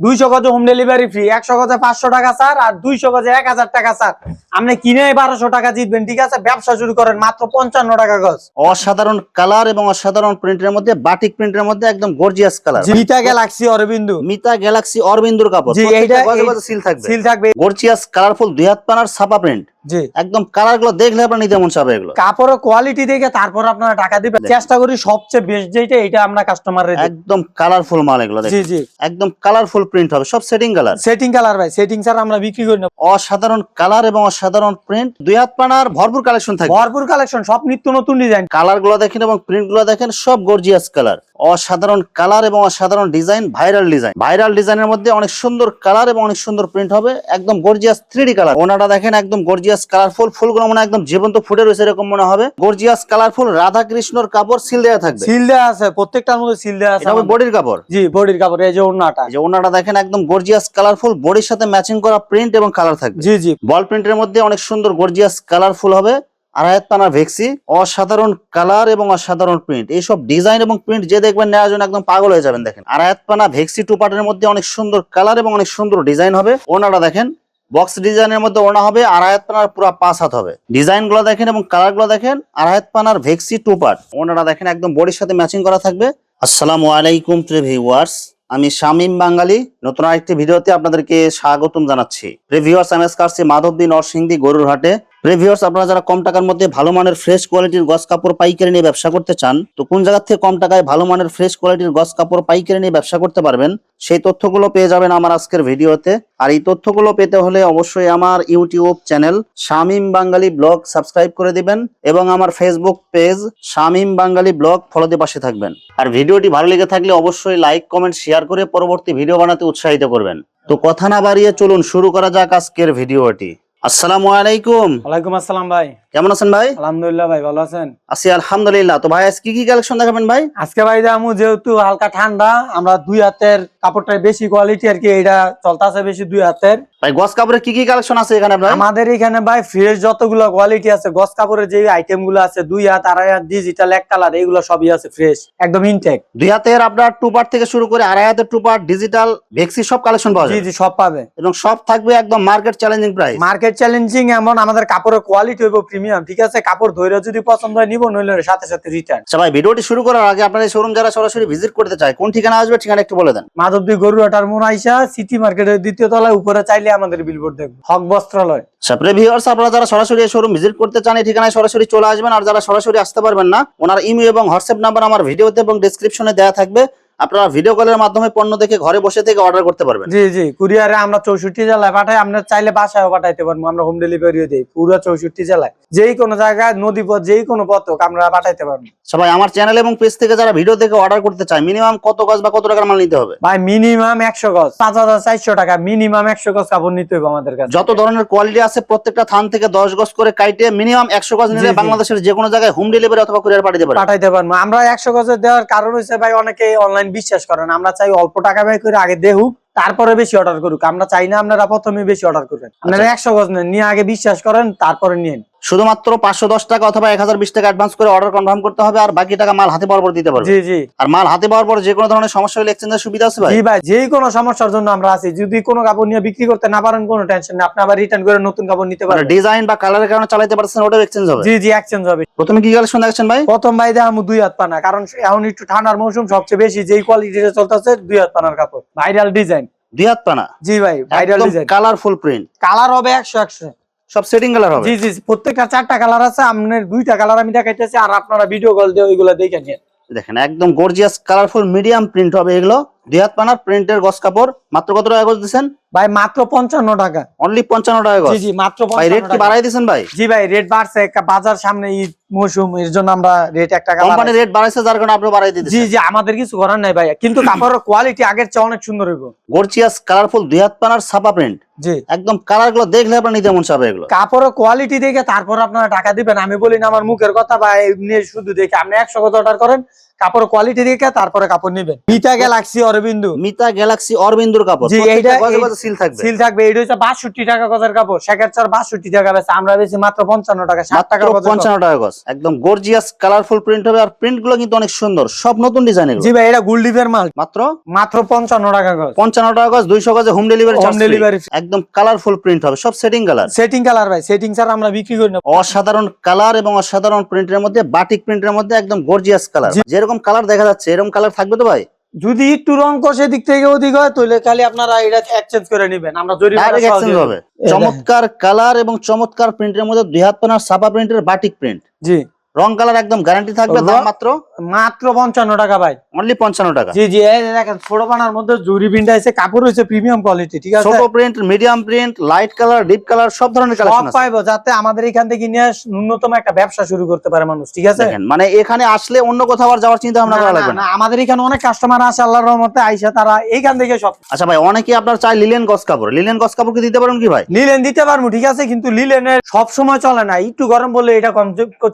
200 গজে home delivery free, 100 গজে 500 টাকা স্যার, আর 200 গজে 1000 টাকা স্যার। আপনি কিনে 1200 টাকা জিতবেন, ঠিক আছে? ব্যবসা শুরু করেন মাত্র 55 টাকা গজ। অসাধারণ কালার এবং অসাধারণ প্রিন্টের মধ্যে, বাটিক প্রিন্টের মধ্যে একদম gorgeous colour. Mita Galaxy Arabindu, Mita Galaxy অরবিন্দুর কাপড়, জি প্রত্যেকটা এইটা গজে গজে সিল থাকবে। সিল থাকবে, গর্জিয়াস কালারফুল 2 হাত পানার ছাপা প্রিন্ট। জি। একদম কালার গুলো দেখলে আপনার নিতে মন চাবে এগুলো। কাপড়ের কোয়ালিটি দেখে তারপর আপনারা টাকা দিবেন। চেষ্টা করি সবচেয়ে বেস্ট যেটা, এটা আমরা কাস্টমারের একদম কালারফুল মাল এগুলো জি দেখেন। জি একদম কালারফুল প্রিন্ট হবে, সব সেটিং কালার। সেটিং কালার ভাই, সেটিং স্যার আমরা বিক্রি করি না। অসাধারণ কালার এবং অসাধারণ প্রিন্ট, 2 হাত পানার ভরপুর কালেকশন থাকবে। ভরপুর কালেকশন, সব নিত্য নতুন ডিজাইন। কালার গুলো দেখেন এবং প্রিন্ট গুলো দেখেন, সব গর্জিয়াস কালার। অসাধারণ কালার এবং অসাধারণ ডিজাইন, ভাইরাল ডিজাইন। ভাইরাল ডিজাইনের মধ্যে অনেক সুন্দর কালার এবং অনেক সুন্দর প্রিন্ট হবে, একদম গর্জিয়াস 3D কালার। ওনাটা দেখেন একদম গর্জিয়াস কালারফুল, ফুলগুলো মনে একদম জীবন্ত ফুটে রয়েছে এরকম মনে হবে। গর্জিয়াস কালারফুল রাধা কৃষ্ণর কাপড় সিল দেওয়া থাকবে। সিল দেওয়া আছে, প্রত্যেকটার মধ্যে সিল দেওয়া আছে। এটা হবে বডির কাপড়। জি বডির কাপড়। এই যে ওড়নাটা, এই যে ওনাটা দেখেন একদম গর্জিয়াস কালারফুল, বডির সাথে ম্যাচিং করা প্রিন্ট এবং কালার থাকবে। জি জি বল প্রিন্টের মধ্যে অনেক সুন্দর গর্জিয়াস কালারফুল হবে। আড়াইহাত পানা ভেক্সি, অসাধারণ কালার এবং অসাধারণ প্রিন্ট। এইসব ডিজাইন এবং প্রিন্ট যে দেখবেন নেওয়ার জন্য একদম পাগল হয়ে যাবেন। দেখেন আড়াইহাত পানা ভেক্সি টু পার্টের মধ্যে অনেক সুন্দর কালার এবং অনেক সুন্দর ডিজাইন হবে। ওনাটা দেখেন বক্স ডিজাইনের মধ্যে ওনা হবে, আড়াইহাত পানার পুরো 5 হাত হবে। ডিজাইন গুলো দেখেন এবং কালার গুলো দেখেন। আড়াইহাত পানার ভেক্সি টু পার্ট, ওনাটা দেখেন একদম বডির সাথে ম্যাচিং করা থাকবে। আসসালামু আলাইকুম প্রিয় ভিউয়ার্স, আমি শামীম বাঙালি নতুন আরেকটি ভিডিওতে আপনাদেরকে স্বাগতম জানাচ্ছি। প্রিভিউয়ার্স, আমি আজকে আসছি মাধবদী নরসিংদী গরুর হাটে। প্রিভিউয়ার্স, আপনারা যারা কম টাকার মধ্যে ভালো মানের ফ্রেশ কোয়ালিটির গস কাপড় পাইকারি নিয়ে ব্যবসা করতে চান, তো কোন জায়গা থেকে কম টাকায় ভালো মানের ফ্রেশ কোয়ালিটির গস কাপড় পাইকারি নিয়ে ব্যবসা করতে পারবেন, সেই তথ্যগুলো পেয়ে যাবেন আমার আজকের ভিডিওতে। আর এই তথ্যগুলো পেতে হলে অবশ্যই আমার ইউটিউব চ্যানেল শামীম বাঙালি ব্লগ সাবস্ক্রাইব করে দিবেন এবং আমার ফেসবুক পেজ শামীম বাঙালি ব্লগ ফলো দিয়ে পাশে থাকবেন। আর ভিডিওটি ভালো লেগে থাকলে অবশ্যই লাইক কমেন্ট শেয়ার করে পরবর্তী ভিডিও বানাতে উৎসাহিত করবেন। তো কথা না বাড়িয়ে চলুন শুরু করা যাক আজকের ভিডিওটি। আসসালামু আলাইকুম। ওয়ালাইকুম আসসালাম ভাই, কেমন আছেন ভাই? আলহামদুলিল্লাহ ভাই, ভালো আছেন? আছি আলহামদুলিল্লাহ। তো ভাই আজকে কি কালেকশন দেখাবেন ভাই? আজকে ভাই দামু যেহেতু হালকা ঠান্ডা, আমরা 2 হাতের কাপড়টা বেশি কোয়ালিটি আর কি, এটা চলতেছে বেশি 2 হাতের। ভাই গস কাপড়ের কি কালেকশন আছে এখানে ভাই? আমাদের এখানে ভাই ফ্রেশ যতগুলো কোয়ালিটি আছে, গস কাপড়ের যে আইটেম গুলো আছে, 2 হাত, 2.5 হাত, ডিজিটাল, এক কালার, এগুলো সবই আছে ফ্রেশ, একদম ইনটেক। 2 হাতের আপনার টু পার্ট থেকে শুরু করে 2.5 হাতের টু পার্ট, ডিজিটাল, ভেক্সি সব কালেকশন পাওয়া জি যাবে। জি সব পাবে এবং সব থাকবে একদম market challenging price. Market challenging, এমন আমাদের কাপড়ের কোয়ালিটি হইব প্রিমিয়াম, ঠিক আছে? কাপড় ধরে যদি পছন্দ হয় নিব, নইলে সাথে সাথে রিটার্ন। আচ্ছা ভাই, ভিডিওটি শুরু করার আগে আপনার এই শোরুম যারা সরাসরি ভিজিট করতে চায় কোন ঠিকানা আসবে, ঠিকানা একটু বলে দেন। মাধবদী গরুহাটার মোড় আইসা সিটি মার্কেটের 2য় তলায় উপরে চাইলে আমাদের বিলবোর্ড দেখবে, হক বস্ত্রালয়। আচ্ছা ভিউয়ার্স, আপনারা যারা সরাসরি এই শোরুম ভিজিট করতে চান এই ঠিকানায় সরাসরি চলে আসবেন। আর যারা সরাসরি আসতে পারবেন না, ওনার ইমেল এবং হোয়াটসঅ্যাপ নাম্বার আমার ভিডিওতে এবং ডেসক্রিপশনে দেওয়া থাকবে। আপনারা ভিডিও কলের মাধ্যমে পণ্য দেখে ঘরে বসে থেকে অর্ডার করতে পারবেন। জি জি কুরিয়ারে আমরা 64 জেলায় পাঠাই, আমরা চাইলে বাসায়ও পাঠাইতে পারবো, আমরা হোম ডেলিভারিও দেই পুরো 64 জেলায়, যেই কোনো জায়গায়, নদী পথ, যেই কোনো পথ হোক আমরা পাঠাইতে পারবো। সবাই আমার চ্যানেল এবং পেজ থেকে যারা ভিডিও দেখে অর্ডার করতে চায়, মিনিমাম কত গজ বা কত টাকার মাল নিতে হবে? ভাই মিনিমাম 100 গজ 5400 টাকা, মিনিমাম 100 গজ কাপড় নিতে হবে আমাদের কাছে। যত ধরনের কোয়ালিটি আছে প্রত্যেকটা থান থেকে 10 গজ করে কাইটে মিনিমাম 100 গজ নিলে জি, জি। বাংলাদেশের যে কোনো জায়গায় হোম ডেলিভারি অথবা কুরিয়ার পাঠিয়ে দেবেন। পাঠাইতে পারবো আমরা। 100 গজের দেওয়ার কারণ হচ্ছে ভাই, অনেকে অনলাইন বিশ্বাস করেন, আমরা চাই অল্প টাকা ব্যয় করে আগে দেখুক, তারপরে বেশি অর্ডার করুক। আমরা চাই না আপনারা প্রথমে বেশি অর্ডার করবেন, আপনারা 100 গজ নেন, নিয়ে আগে বিশ্বাস করেন, তারপরে নিন। শুধুমাত্র 510 টাকা অথবা 1020 টাকা অ্যাডভান্স করে অর্ডার কনফার্ম করতে হবে, আর বাকি টাকা মাল হাতে পাওয়ার পর দিতে পারবে। জি জি আর মাল হাতে পাওয়ার পর যে কোনো ধরনের সমস্যা হলে এক্সচেঞ্জের সুবিধা আছে ভাই? জি ভাই, যে কোনো সমস্যার জন্য আমরা আছি। যদি কোনো কাপড় নিয়ে বিক্রি করতে না পারেন, কোনো টেনশন নেই, আপনি আবার রিটার্ন করে নতুন কাপড় নিতে মানে পারবেন। ডিজাইন বা কালারের কারণে চালাতে পারছেন ওটাও এক্সচেঞ্জ হবে? জি জি এক্সচেঞ্জ হবে। প্রথমে কি কালেকশন দেখছেন ভাই? প্রথম ভাই দেখামু 2 হাত পানা, কারণ এখন একটু ঠান্ডার মৌসুম, সবচেয়ে বেশি যেই কোয়ালিটিতে চলতেছে 2 হাত পানার কাপড়, ভাইরাল ডিজাইন। 2 হাত পানা, জি ভাই, viral design, colourful print, colour হবে 100 সব সেটিং কালার হবে। জি জি প্রত্যেকটা 4টা কালার আছে, আপনার 2টা কালার আমি দেখাইতেছি, আর আপনারা ভিডিও কল দিয়ে ওইগুলো দেখে নিন। দেখেন একদম গর্জিয়াস কালারফুল মিডিয়াম প্রিন্ট হবে এগুলো। 2 হাত পানার প্রিন্টের গস কাপড়। মাত্র কত টাকা গজ দিচ্ছেন ভাই? মাত্র 55 টাকা। অনলি 55 টাকা গজ। জি জি মাত্র ভাই 55 রেট কি টাকা। বাড়াই দিয়েছেন ভাই? জি ভাই রেট বাড়ছে, বাজার সামনে ঈদ মৌসুম, এর জন্য আমরা রেট 1 টাকা কোম্পানি বাড়াইছি। রেট বাড়াইছে যার কারণে আপনি বাড়াই দিতেছেন। জি জি আমাদের কিছু করার নাই ভাই, কিন্তু কাপড়ের কোয়ালিটি আগের চেয়ে অনেক সুন্দর হইব। গর্জিয়াস কালারফুল 2 হাত পানার ছাপা প্রিন্ট, জি একদম কালার গুলো দেখলে আপনার নিতে মন চাবে এগুলো। কাপড়ের কোয়ালিটি দেখে তারপর আপনারা টাকা দিবেন। আমি বলি না আমার মুখের কথা, বা এমনি শুধু দেখে আপনি 100 গজ অর্ডার করেন, কাপড় কোয়ালিটি দেখে তারপরে কাপড় নেবেন। মিতা গ্যালাক্সি অরবিন্দু, মিতা গ্যালাক্সি অরবিন্দুর কাপড়, জি, প্রত্যেকটা এইটা গজে গজে সিল থাকবে। সিল থাকবে। এটা হচ্ছে 62 টাকা গজের কাপড়, শেখের চার 62 টাকা বেচে, আমরা বেশি মাত্র 55 টাকা, 60 টাকা মাত্র গজের কাপড়। 55 টাকা গজ, একদম গর্জিয়াস কালারফুল প্রিন্ট হবে, আর প্রিন্ট গুলো কিন্তু অনেক সুন্দর, সব নতুন ডিজাইন এগুলো। জি ভাই, এটা গুলডিপের মাল, মাত্র মাত্র 55 টাকা গজ। 55 টাকা গজ, 200 গজে home delivery home charge free. Delivery. একদম কালারফুল প্রিন্ট হবে, সব সেটিং কালার। সেটিং কালার ভাই, সেটিং ছাড়া আমরা বিক্রি করি না। অসাধারণ কালার এবং অসাধারণ প্রিন্টের মধ্যে, বাটিক প্রিন্টের মধ্যে একদম গর্জিয়াস কালার। যেরকম কালার দেখা যাচ্ছে এরকম কালার থাকবে তো ভাই? যদি একটু রং কষে দিক থেকে ওদিক হয় তাহলে খালি আপনারা এটা এক্সচেঞ্জ করে নেবেন, আমরা ডাইরেক্ট এক্সচেঞ্জ হবে। চমৎকার কালার এবং চমৎকার প্রিন্টের মধ্যে 2 হাত পানার ছাপা প্রিন্টের বাটিক প্রিন্ট। জি, রং কালার একদম গ্যারান্টি থাকবে। দাম মাত্র মাত্র 55 টাকা ভাই, অনলি 55 টাকা। জি জি। এই দেখেন ছোট পানার মধ্যে জরি প্রিন্ট আছে, কাপড় হচ্ছে প্রিমিয়াম কোয়ালিটি, ঠিক আছে? ছোট print, medium print, light colour, deep colour, সব ধরনের সব কালেকশন আছে। পাইবো, যাতে আমাদের এখান থেকে নিয়ে ন্যূনতম একটা ব্যবসা শুরু করতে পারে মানুষ, ঠিক আছে? দেখেন, মানে এখানে আসলে অন্য কোথাও আর যাওয়ার চিন্তা ভাবনা করা লাগবে না। আমাদের এখানে অনেক কাস্টমার আছে আল্লাহর রহমতে, আইসা তারা এইখান থেকে সব। আচ্ছা ভাই, অনেকে আপনার চাই লিলেন গজ কাপড়, লিলেন গজ কাপড় কি দিতে পারেন কি ভাই? লিলেন দিতে পারবো, ঠিক আছে, কিন্তু লিলেনের সব সময় চলে না, একটু গরম বললে এটা কম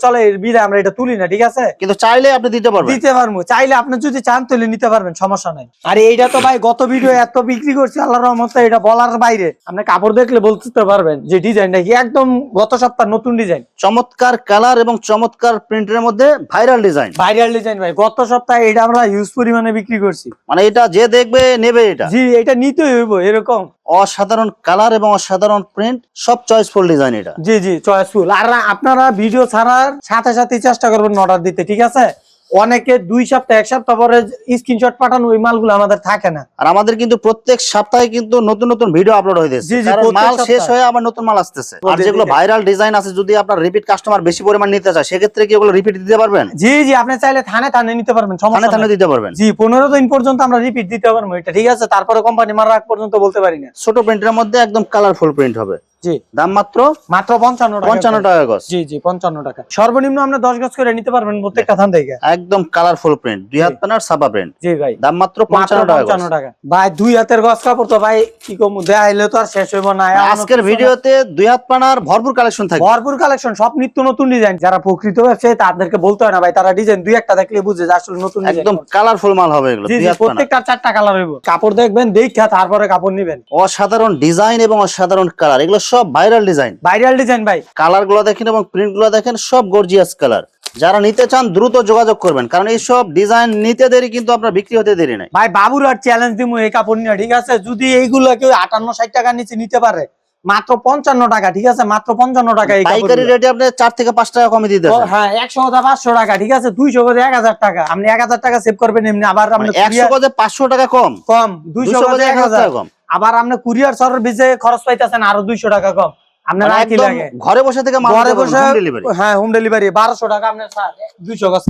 চলে, এর বিলে আমরা এটা তুলি না, ঠিক আছে? কিন্তু চাইলে আপনি দিতে পারবেন। দিতে পারবো, চাইলে আপনি যদি চান তাহলে নিতে পারবেন, সমস্যা নাই। আর এইটা তো ভাই গত ভিডিও এত বিক্রি করছি আল্লাহর রহমতে, এটা বলার বাইরে। আপনি কাপড় দেখলে বলতে পারবেন যে ডিজাইনটা কি একদম গত সপ্তাহ নতুন ডিজাইন। চমৎকার কালার এবং চমৎকার প্রিন্টের মধ্যে ভাইরাল ডিজাইন। ভাইরাল ডিজাইন ভাই, গত সপ্তাহে এটা আমরা হিউজ পরিমাণে বিক্রি করছি। মানে এটা যে দেখবে নেবে এটা। জি, এটা নিতেই হইব এরকম। অসাধারণ কালার এবং অসাধারণ প্রিন্ট, সব চয়েসফুল ডিজাইন এটা। জি জি, চয়েসফুল। আর আপনারা ভিডিও ছাড়ার সাথে সাথে চেষ্টা করবেন অর্ডার দিতে, ঠিক আছে? অনেকে 2 সপ্তাহ 1 সপ্তাহ পরে স্ক্রিনশট পাঠানো, ওই মালগুলো আমাদের থাকে না। আর আমাদের কিন্তু প্রত্যেক সপ্তাহে কিন্তু নতুন নতুন ভিডিও আপলোড হইতেছে, জি জি, কারণ প্রত্যেক মাল শেষ সপ্তাহে। হয়ে আবার নতুন মাল আসতেছে। আর প্রতিদিন। যেগুলো ভাইরাল ডিজাইন আছে, যদি আপনার রিপিট কাস্টমার বেশি পরিমাণ নিতে চায়, সেক্ষেত্রে কি ওগুলো রিপিট দিতে পারবেন? জি জি, আপনি চাইলে থানে থানে নিতে পারবেন, থানে সমস্যা থানে নাই। দিতে পারবেন। জি, 15 দিন পর্যন্ত আমরা রিপিট দিতে পারবো এটা, ঠিক আছে? তারপরে কোম্পানি মারা আগ পর্যন্ত বলতে পারি না। ছোট প্রিন্টের মধ্যে একদম কালারফুল প্রিন্ট হবে। জি, দাম মাত্র মাত্র 55 টাকা গজ। জি জি, 55 টাকা। সর্বনিম্ন আপনি 10 গজ করে নিতে পারবেন প্রত্যেকটা থান থেকে। একদম কালারফুল প্রিন্ট, 2 হাত পানার ছাপা প্রিন্ট। জি ভাই, দাম মাত্র মাত্র 55 টাকা। ভাই 2 হাতের গজ কাপড় তো ভাই কি কমু, দেখাইলে তো আর শেষ হইব না। আজকের ভিডিওতে 2 হাত পানার ভরপুর কালেকশন থাকবে, ভরপুর কালেকশন, সব নিত্য নতুন ডিজাইন। যারা প্রকৃত ব্যবসায়ী তাদেরকে বলতে হয় না ভাই, তারা ডিজাইন 2-1টা দেখলে বুঝে যে আসলে নতুন ডিজাইন। একদম কালারফুল মাল হবে এগুলো। জি 2 জি, হাত পানা, প্রত্যেকটা 4টা কালার হইব। কাপড় দেখবেন, দেখা তারপরে কাপড় নেবেন। অসাধারণ ডিজাইন এবং অসাধারণ কালার, এগুলো সব ভাইরাল ডিজাইন। ভাইরাল ডিজাইন ভাই, কালার গুলো দেখেন এবং প্রিন্ট গুলো দেখেন, সব গর্জিয়াস কালার। যারা নিতে চান দ্রুত যোগাযোগ করবেন, কারণ এই সব ডিজাইন নিতে দেরি কিন্তু আপনার বিক্রি হতে দেরি নাই। ভাই বাবুর আর চ্যালেঞ্জ দিমু এই কাপড় নিয়ে, ঠিক আছে? যদি এইগুলো কেউ 58-60 টাকার নিচে নিতে পারে, মাত্র 55 টাকা, ঠিক আছে? মাত্র 55 টাকা এই পাইকারি কাপড়। রেটে আপনি 4 থেকে 5 টাকা কমে দিতে হ্যাঁ, 100 গজে 500 টাকা, ঠিক আছে? 200 গজে 1000 টাকা। আপনি 1000 টাকা সেভ করবেন এমনি, আবার আপনি 100 গজে 500 টাকা কম, কম, 200 গজে 1000 টাকা কম। আবার আপনি কুরিয়ার সার্ভিসে খরচ পাইতেছেন আরো 200 টাকা কম। আপনার আর কি একদম লাগে? ঘরে বসে থেকে মাল ঘরে নিতে পারবেন, বসে, হোম ডেলিভারি। হ্যাঁ, হোম ডেলিভারি। 1200 টাকা আপনার স্যার 200 গজ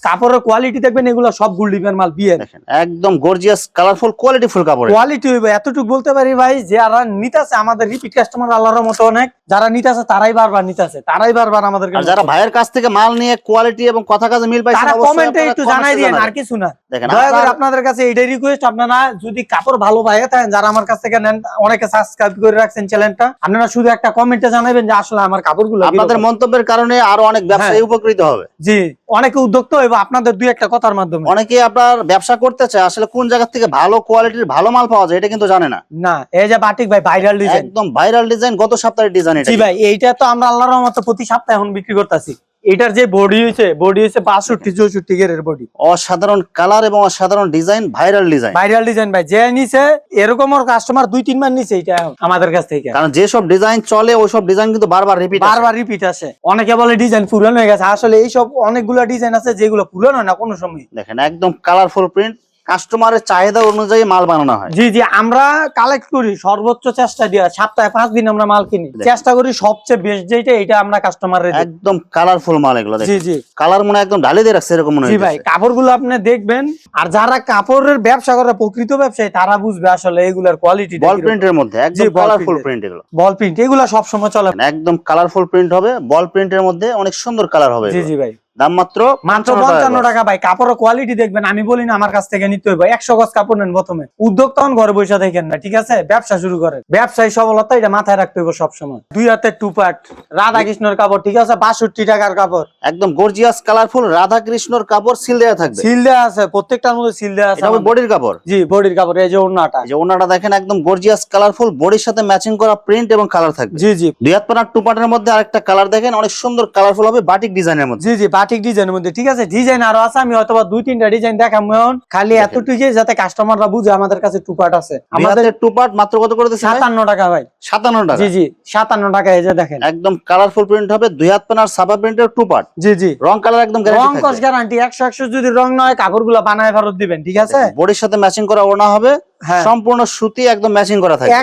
কাপড়ের কোয়ালিটি দেখবেন, এগুলো সব গুলডিপের মাল, বিয়ের। দেখেন একদম গর্জিয়াস কালারফুল কোয়ালিটিফুল কাপড়। কোয়ালিটি হইবে, এতটুকু বলতে পারি ভাই, যারা নিতেছে আমাদের রিপিট কাস্টমার আল্লাহর মতো অনেক, যারা নিতেছে তারাই বারবার নিতেছে, তারাই বারবার আমাদেরকে। আর যারা ভাইয়ের কাছ থেকে মাল নিয়ে কোয়ালিটি এবং কথা কাজে মিল পাইছেন, তারা অবশ্যই কমেন্টে আপনারা একটু comment জানাই এ দিয়েন, জানাবেন। আর কিছু না। দেখেন দয়া করে আপনাদের কাছে এইটাই রিকোয়েস্ট, আপনারা যদি কাপড় ভালো পাইয়ে থাকেন, যারা আমার কাছ থেকে নেন, অনেকে সাবস্ক্রাইব করে রাখছেন চ্যানেলটা, আপনারা শুধু একটা কমেন্টে জানাবেন যে আসলে আমার কাপড়গুলো আপনাদের মন্তব্যের কারণে আরো অনেক ব্যবসায়ী উপকৃত হবে। জি, অনেকে উদ্যোক্তা হইব আপনাদের 2-1টা কথার মাধ্যমে। অনেকে আপনার ব্যবসা করতে চায়, আসলে কোন জায়গা থেকে ভালো কোয়ালিটির ভালো মাল পাওয়া যায় এটা কিন্তু জানে না। না, এই যে বাটিক ভাই ভাইরাল ডিজাইন, একদম ভাইরাল ডিজাইন, গত সপ্তাহের ডিজাইন এটা। জি ভাই, এইটা তো আমরা আল্লাহর রহমতে প্রতি সপ্তাহে এখন বিক্রি করতেছি। এটার যে বডি হইছে 62-64 গেরের বডি। অসাধারণ কালার এবং অসাধারণ design, viral design. Viral design ভাই, যে নিছে এরকম ওর কাস্টমার 2-3 বার নিছে এটা আমাদের কাছ থেকে। কারণ যে সব ডিজাইন চলে ওই সব ডিজাইন কিন্তু বারবার রিপিট বারবার রিপিট আসে। অনেকে বলে ডিজাইন পুরানো হয়ে গেছে, আসলে এইসব অনেকগুলো ডিজাইন আছে যেগুলো পুরানো না কোনো সময়। দেখেন একদম কালারফুল প্রিন্ট, কাস্টমারের চাহিদা অনুযায়ী মাল বানানো হয়। জি জি, আমরা কালেক্ট করি সর্বোচ্চ চেষ্টা দিয়ে, সপ্তাহে 5 দিন আমরা মাল কিনি, চেষ্টা করি সবচেয়ে বেস্ট যেটা এটা আমরা কাস্টমারের। একদম কালারফুল মাল এগুলো। জি জি, কালার মনে একদম ঢালি দিয়ে রাখছে এরকম মনে জি হয়। ভাই, কাপড়গুলো আপনি দেখবেন, আর যারা কাপড়ের ব্যবসা করে প্রকৃত ব্যবসায়ী তারা বুঝবে আসলে এগুলার কোয়ালিটি। বল প্রিন্টের মধ্যে একদম বল কালারফুল প্রিন্টের। প্রিন্ট এগুলো। বল প্রিন্ট এগুলো সব সময় চলে। একদম কালারফুল প্রিন্ট হবে, বল প্রিন্টের মধ্যে অনেক সুন্দর কালার হবে জি এগুলো। জি ভাই, দাম মাত্র মাত্র 55 টাকা ভাই। কাপড়ের কোয়ালিটি দেখবেন, আমি বলি না আমার কাছ থেকে নিতে হইব। 100 গজ কাপড় নেন প্রথমে। উদ্যোগ তখন ঘরে বসে দেখেন না, ঠিক আছে? ব্যবসা শুরু করেন, ব্যবসায়ী সফলতা এটা মাথায় রাখতে হইব সবসময়। 2 হাতের 2 পার্ট রাধা কৃষ্ণর কাপড়, ঠিক আছে? 62 টাকার কাপড়, একদম গর্জিয়াস কালারফুল রাধা কৃষ্ণর কাপড়, সিল দেওয়া থাকবে। সিল দেওয়া আছে, প্রত্যেকটার মধ্যে সিল দেওয়া আছে। এটা হবে বডির কাপড়। জি, বডির কাপড়। এই যে ওড়নাটা, এই যে ওড়নাটা দেখেন, একদম গর্জিয়াস কালারফুল, বডির সাথে ম্যাচিং করা প্রিন্ট এবং কালার থাকবে। জি জি। 2 হাত পানার 2 পার্টের মধ্যে আরেকটা কালার দেখেন, অনেক সুন্দর কালারফুল হবে, বাটিক ডিজাইনের মধ্যে। জি জি, বাটিক ডিজাইনের মধ্যে, ঠিক আছে? ডিজাইন আরো আছে, আমি হয়তো 2-3টা ডিজাইন দেখাবো। খালি এতটুকুই যাতে কাস্টমাররা বুঝে আমাদের কাছে 2 পার্ট আছে। আমাদের 2 পার্ট মাত্র কত করে দিচ্ছেন? 57 টাকা ভাই। 57 টাকা। জি জি, 57 টাকা। এই যে দেখেন, একদম কালারফুল প্রিন্ট হবে, 2 হাত পানার সাবা প্রিন্টের 2 পার্ট। জি জি, রং কালার একদম গ্যারান্টি রং থাকবে। কস গ্যারান্টি 100 যদি রং নয় কাপড়গুলো বানায় ফেরত দিবেন, ঠিক আছে? বডির সাথে ম্যাচিং করা ওড়না হবে, হ্যাঁ। সম্পূর্ণ সুতি একদম ম্যাচিং করা থাকবে।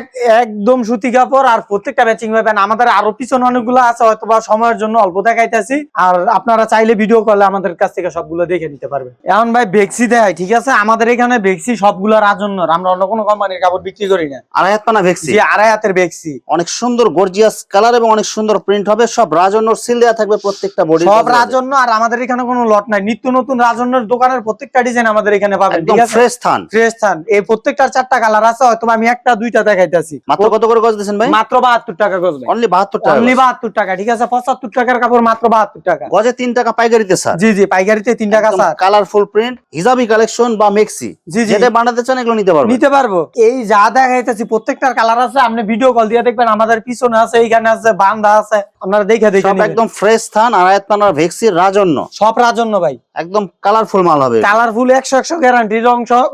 একদম সুতি কাপড়, আর প্রত্যেকটা ম্যাচিং পাবেন। আমাদের আরো পিছনে অনেকগুলো আছে, হয়তোবা সময়ের জন্য অল্প দেখাইতেছি। আর আপনারা চাইলে ভিডিও কলে আমাদের কাছ থেকে সবগুলো দেখে নিতে পারবেন। এখন ভাই বেক্সি দেয়, ঠিক আছে? আমাদের এখানে বেক্সি সবগুলো রাজন্যর, আমরা অন্য কোনো কোম্পানির কাপড় বিক্রি করি না। 2.5 হাত পানা ভেক্সি। জি, 2.5 হাতের বেক্সি। অনেক সুন্দর গর্জিয়াস কালার এবং অনেক সুন্দর প্রিন্ট হবে, সব রাজন্যর সিল দেওয়া থাকবে প্রত্যেকটা বডি। সব রাজন্য, আর আমাদের এখানে কোনো লট নাই। নিত্য নতুন রাজন্যর দোকানের প্রত্যেকটা ডিজাইন আমাদের এখানে পাবেন, একদম ঠিক আছে? ফ্রেশ থান। ফ্রেশ থান। এই প্রত্যেকটার 4টা কালার আছে, হয়তো আমি 1-2টা দেখাইতেছি। মাত্র কত করে গজ দিচ্ছেন ভাই? মাত্র 72 টাকা গজ ভাই। অনলি 72 টাকা। অনলি 72 টাকা, ঠিক আছে? 75 টাকার কাপড় মাত্র 72 টাকা। গজে 3 টাকা পাইকারিতে স্যার। জি জি, পাইকারিতে 3 টাকা sir. Colourful print, hijabi collection বা মেক্সি, জি জি, যেটা বানাতে চান এগুলো নিতে পারবেন। নিতে পারবো। এই যা দেখাইতেছি প্রত্যেকটার কালার আছে, আপনি ভিডিও কল দিয়ে দেখবেন। আমাদের পিছনে আছে, এইখানে আছে, বান্দা আছে, আপনারা দেখে দেখে সব নিবেন। একদম ফ্রেশ থান, 2.5 হাত পানার ভেক্সির রাজন্য। সব রাজন্য ভাই, একদম কালারফুল মাল হবে। Colourful 100 guarantee.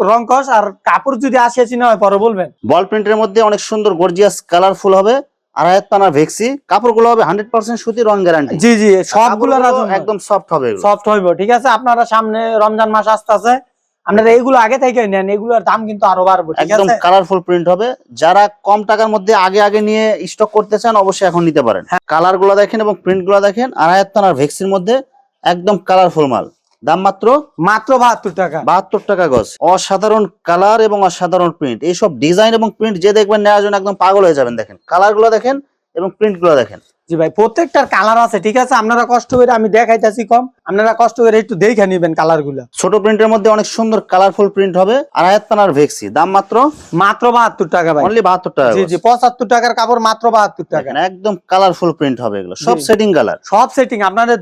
রং কস আর কাপড় যদি 80 না হয় পরে বলবেন। বল প্রিন্টের মধ্যে অনেক সুন্দর গর্জিয়াস কালারফুল হবে, 2.5 হাত পানার ভেক্সি। কাপড়গুলো হবে 100% সুতি, রং গ্যারান্টি। জি জি, সবগুলো রাজন্য, একদম সফট হবে এগুলো। সফট হইব, ঠিক আছে? আপনারা সামনে রমজান মাস আসতেছে, আপনারা এগুলো আগে থেকে নেন, এগুলোর দাম কিন্তু আরো বাড়বে, ঠিক একদম আছে? কালারফুল প্রিন্ট হবে। যারা কম টাকার মধ্যে আগে আগে নিয়ে স্টক করতে চান অবশ্যই এখন নিতে পারেন। কালার গুলো দেখেন এবং প্রিন্ট গুলো দেখেন, 2.5 হাত পানার ভেক্সির মধ্যে একদম কালারফুল মাল। দাম মাত্র 72 টাকা। 72 টাকা গজ। অসাধারণ কালার এবং অসাধারণ প্রিন্ট, এইসব ডিজাইন এবং প্রিন্ট যে দেখবেন নেওয়ার জন্য একদম পাগল হয়ে যাবেন। দেখেন কালার গুলো দেখেন এবং প্রিন্ট গুলো দেখেন। জি ভাই, প্রত্যেকটার কালার আছে, ঠিক আছে? আপনারা কষ্ট করে, আমি দেখাইতেছি কম, আপনারা কষ্ট করে একটু দেখে নিবেন কালার গুলা। ছোট প্রিন্টের মধ্যে অনেক সুন্দর কালারফুল প্রিন্ট হবে, 2.5 হাত পানার ভেক্সি। দাম মাত্র 72 টাকা ভাই। অনলি 72 টাকা। জি জি, 75 টাকার কাপড় মাত্র 72 টাকা। দেখেন একদম কালারফুল প্রিন্ট হবে, এগুলো সব সেটিং কালার। সব সেটিং। আপনাদের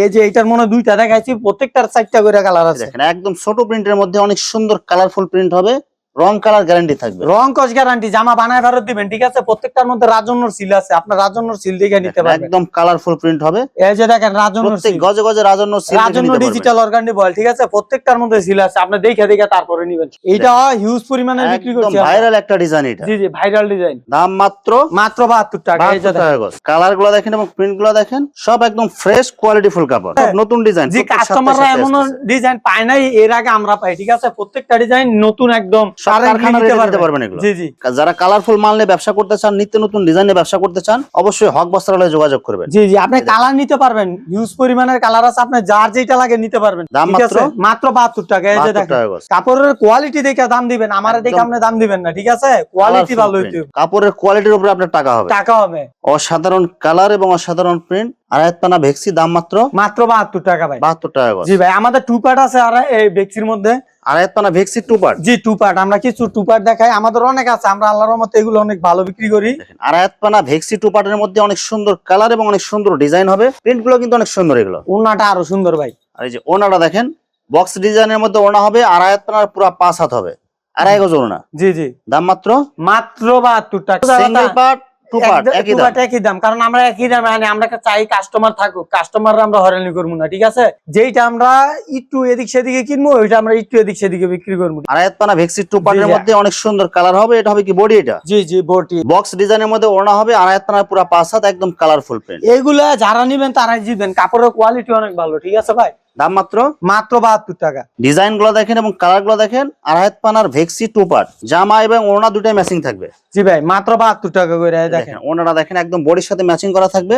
এই যে এইটার মনে 2টা দেখাইছি, প্রত্যেকটার 4টা করে কালার আছে। দেখেন একদম ছোট প্রিন্টের মধ্যে অনেক সুন্দর কালারফুল প্রিন্ট হবে, রং কালার গ্যারান্টি থাকবে। রং কস গ্যারান্টি, জামা বানায় ফেরত দিবেন, ঠিক আছে? প্রত্যেকটার মধ্যে রাজন্যর সিল আছে, আপনার রাজন্যর সিল দেখে নিতে পারবেন। একদম কালারফুল প্রিন্ট হবে। এই যে দেখেন রাজন্যর প্রত্যেক সিল, গজে গজে রাজন্য সিল রাজন্য ডিজিটাল অর্গানডি বল, ঠিক আছে? প্রত্যেকটার মধ্যে সিল আছে, আপনি দেখে দেখে তারপরে নিবেন। এইটা হিউজ পরিমাণে বিক্রি একদম করছি আমরা। ভাইরাল একটা ডিজাইন এটা। জি জি, ভাইরাল ডিজাইন। দাম মাত্র 72 টাকা। এই যে 72 টাকা গজ। কালার গুলো দেখেন এবং প্রিন্ট গুলো দেখেন, সব একদম ফ্রেশ কোয়ালিটি ফুল কাপড়, সব নতুন ডিজাইন। জি, কাস্টমাররা এমন ডিজাইন পায় নাই, এর আগে আমরা পাই, ঠিক আছে? প্রত্যেকটা ডিজাইন নতুন, একদম নিতে পারবেন এগুলো। জি জি, যারা কালারফুল মাল নিয়ে ব্যবসা করতে চান, নিত্য নতুন ডিজাইনে ব্যবসা করতে চান, অবশ্যই হক বস্ত্রালয়ে যোগাযোগ করবেন। জি জি, আপনি কালার নিতে পারবেন, হিউজ পরিমাণের কালার আছে, আপনি যার যেটা লাগে নিতে পারবেন। দাম ঠিক আছে? মাত্র 72 টাকা। এই যে 72 দেখেন টাকা গজ। কাপড়ের কোয়ালিটি দেখে দাম দিবেন, আমারে দেখে আপনি দাম দিবেন না, ঠিক আছে? কোয়ালিটি ভালো হইতে হবে, কাপড়ের কোয়ালিটির উপরে আপনার টাকা হবে। টাকা হবে। অসাধারণ কালার এবং অসাধারণ প্রিন্ট, 2.5 হাত পানা ভেক্সি। দাম মাত্র 72 টাকা ভাই। 72 টাকা গজ। জি ভাই, আমাদের 2 পার্ট আছে আর এই বেক্সির মধ্যে। 2.5 হাত পানা ভেক্সি 2 পার্ট। জি, 2 পার্ট। আমরা কিছু 2 পার্ট দেখাই, আমাদের অনেক আছে, আমরা আল্লাহর রহমতে এগুলো অনেক ভালো বিক্রি করি। দেখেন 2.5 হাত পানা ভেক্সি 2 পার্টের মধ্যে অনেক সুন্দর কালার এবং অনেক সুন্দর ডিজাইন হবে, প্রিন্ট গুলো কিন্তু অনেক সুন্দর এগুলো। ওড়নাটা আরো সুন্দর ভাই। আর এই যে ওড়নাটা দেখেন, বক্স ডিজাইনের মধ্যে ওড়না হবে, 2.5 হাত পানার পুরো 5 হাত হবে, 2.5 গজ ওড়না। জি জি, দাম মাত্র 72 টাকা। সিঙ্গেল পার্ট 2 পার্ট একই দাম। একই দাম, কারণ আমরা একই দাম আনি। আমরা চাই কাস্টমার থাকুক, কাস্টমাররা আমরা হয়রানি করবো না, ঠিক আছে? যেইটা আমরা একটু এদিক সেদিকে কিনবো, ওইটা আমরা একটু এদিক সেদিকে বিক্রি করবো। 2.5 হাত পানা ভেক্সি 2 পার্টের জি, মধ্যে অনেক সুন্দর কালার হবে। এটা হবে কি বডি, এটা জি জি, বটি। বক্স ডিজাইনের মধ্যে ওড়না হবে, 2.5 হাত পানার পুরো 5 হাত, একদম কালারফুল প্রিন্ট। এইগুলা যারা নিবেন তারাই জিতবেন, কাপড়ের কোয়ালিটি অনেক ভালো, ঠিক আছে ভাই? দাম মাত্র 72 টাকা। ডিজাইন গুলো দেখেন এবং কালার গুলো দেখেন, 2.5 হাত পানার ভেক্সি 2 পার্ট, জামা এবং ওড়না দুটাই ম্যাচিং থাকবে। জি ভাই, মাত্র 72 টাকা করে। দেখেন ওড়নাটা দেখেন একদম বডির সাথে ম্যাচিং করা থাকবে।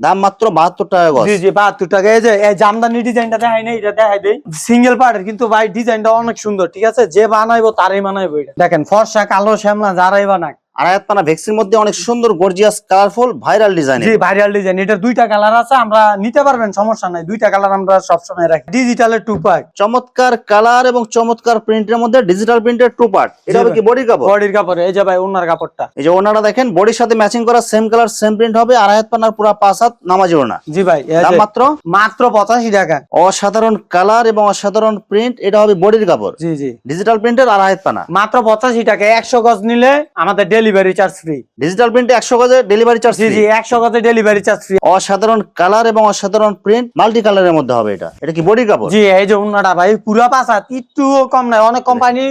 দাম মাত্র 72 টাকা গজ। জি জি, 72 টাকা। এই যে এই জামদানি ডিজাইনটা দেখাই না, এটা দেখাই দেই। সিঙ্গেল পার্টের কিন্তু ভাই ডিজাইনটা অনেক সুন্দর, ঠিক আছে? যে বানাইবো তারই বানাইবো। এটা দেখেন, ফর্সা কালো শ্যামলা যারাই বানাক, আড়াই হাত পানা ভেক্সির মধ্যে অনেক সুন্দর গর্জিয়াস কালারফুল ভাইরাল ডিজাইন। জি ভাইরাল ডিজাইন, এটার দুইটা কালার আছে, আমরা নিতে পারবেন, সমস্যা নাই, দুইটা কালার আমরা সবসময় রাখি। ডিজিটালের 2 পার্ট, চমৎকার কালার এবং চমৎকার প্রিন্টের মধ্যে ডিজিটাল প্রিন্টের 2 পার্ট। এটা হবে কি বডির কাপড়? বডির কাপড়। এই যে ভাই ওনার কাপড়টা, এই যে ওনাটা দেখেন বডির সাথে ম্যাচিং করা সেম কালার সেম প্রিন্ট হবে। আড়াই হাত পানার পুরো 5 হাত নামাজি ওনা। জি ভাই দাম মাত্র মাত্র 85 টাকা। অসাধারণ কালার এবং অসাধারণ প্রিন্ট। এটা হবে বডির কাপড়, জি জি ডিজিটাল প্রিন্টের আড়াই হাত পানা মাত্র 85 টাকা। 100 গজ নিলে আমাদের ডেলিভারি চার্জ ফ্রি। ডিজিটাল প্রিন্টে 100 গজে ডেলিভারি চার্জ জি জি 100 গজে ডেলিভারি চার্জ ফ্রি। অসাধারণ কালার এবং অসাধারণ প্রিন্ট মাল্টি কালারের মধ্যে হবে। এটা কি বডির কাপড়? জি এই যে ওনাটা ভাই পুরা 5 হাত, একটু কম নাই। অনেক কোম্পানি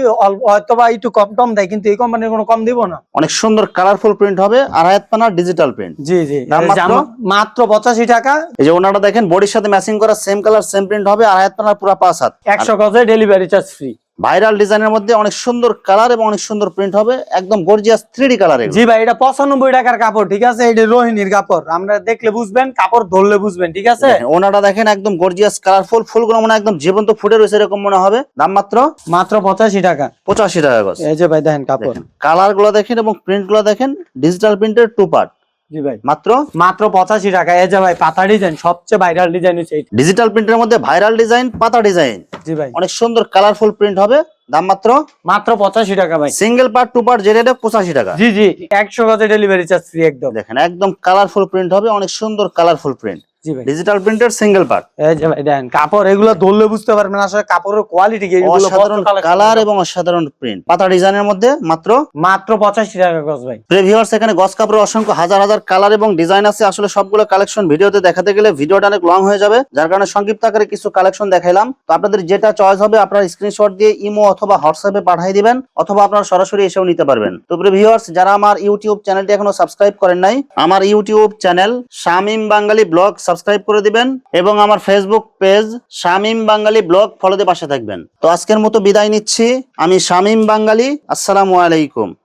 হয়তো বা একটু কম টম দেয়, কিন্তু এই কোম্পানির কোনো কম দিব না। অনেক সুন্দর কালারফুল প্রিন্ট হবে আড়াই হাত পানার ডিজিটাল প্রিন্ট। জি জি দাম মাত্র 85 টাকা। এই যে ওনাটা দেখেন বডির সাথে ম্যাচিং করা সেম কালার সেম প্রিন্ট হবে। আড়াই হাত পানার পুরো 5 হাত, 100 গজে ডেলিভারি চার্জ ফ্রি। ভাইরাল ডিজাইনের মধ্যে অনেক সুন্দর কালার এবং অনেক সুন্দর প্রিন্ট হবে, একদম গর্জিয়াস 3D কালার। জি ভাই এটা 95 টাকার কাপড়, ঠিক আছে? এটা রোহিণীর কাপড়, আমরা দেখলে বুঝবেন, কাপড় ধরলে বুঝবেন, ঠিক আছে? ওনাটা দেখেন একদম গর্জিয়াস কালারফুল, ফুলগুলো মনে একদম জীবন্ত ফুটে রয়েছে এরকম মনে হবে। দাম মাত্র 85 টাকা। 85 টাকা গজ। এই যে ভাই দেখেন কাপড়, কালার গুলো দেখেন এবং প্রিন্ট গুলো দেখেন, ডিজিটাল প্রিন্টের 2 পার্ট। জি ভাই মাত্র 85 টাকা। এই যে ভাই পাতা ডিজাইন, সবচেয়ে ভাইরাল ডিজাইন হচ্ছে এইটা। ডিজিটাল প্রিন্টের মধ্যে ভাইরাল ডিজাইন, পাতা ডিজাইন। জি ভাই অনেক সুন্দর কালারফুল প্রিন্ট হবে। দাম মাত্র 85 টাকা ভাই। সিঙ্গেল পার্ট 2 পার্ট যে রেটে 85 টাকা। জি জি 100 গজে ডেলিভারি চার্জ ফ্রি একদম। দেখেন একদম কালারফুল প্রিন্ট হবে, অনেক সুন্দর কালারফুল প্রিন্ট, জি ভাই ডিজিটাল প্রিন্টের সিঙ্গেল পার্ট। এই যে ভাই দেখেন কাপড়, এগুলো ধরলে বুঝতে পারবেন আসলে কাপড়ের কোয়ালিটি কি। এগুলো অসাধারণ কালার এবং অসাধারণ প্রিন্ট, পাতা ডিজাইনের মধ্যে মাত্র 85 টাকা গজ ভাই। ভিউয়ার্স এখানে গজ কাপড়ের অসংখ্য হাজার হাজার কালার এবং ডিজাইন আছে। আসলে সবগুলো কালেকশন ভিডিওতে দেখাতে গেলে ভিডিওটা অনেক লং হয়ে যাবে, যার কারণে সংক্ষিপ্ত আকারে কিছু কালেকশন দেখাইলাম। তো আপনাদের যেটা চয়েস হবে আপনারা স্ক্রিনশট দিয়ে ইমো অথবা হোয়াটসঅ্যাপে পাঠিয়ে দিবেন, অথবা আপনারা সরাসরি এসেও নিতে পারবেন। তো ভিউয়ার্স যারা আমার ইউটিউব চ্যানেলটি এখনো সাবস্ক্রাইব করেন নাই, আমার ইউটিউব চ্যানেল শামীম বাঙালি ব্লগ সাবস্ক্রাইব করে দিবেন এবং আমার ফেসবুক পেজ শামীম বাঙালি ব্লগ ফলো দিয়ে পাশে থাকবেন। তো আজকের মতো বিদায় নিচ্ছি, আমি শামীম বাঙালি। আসসালামু আলাইকুম।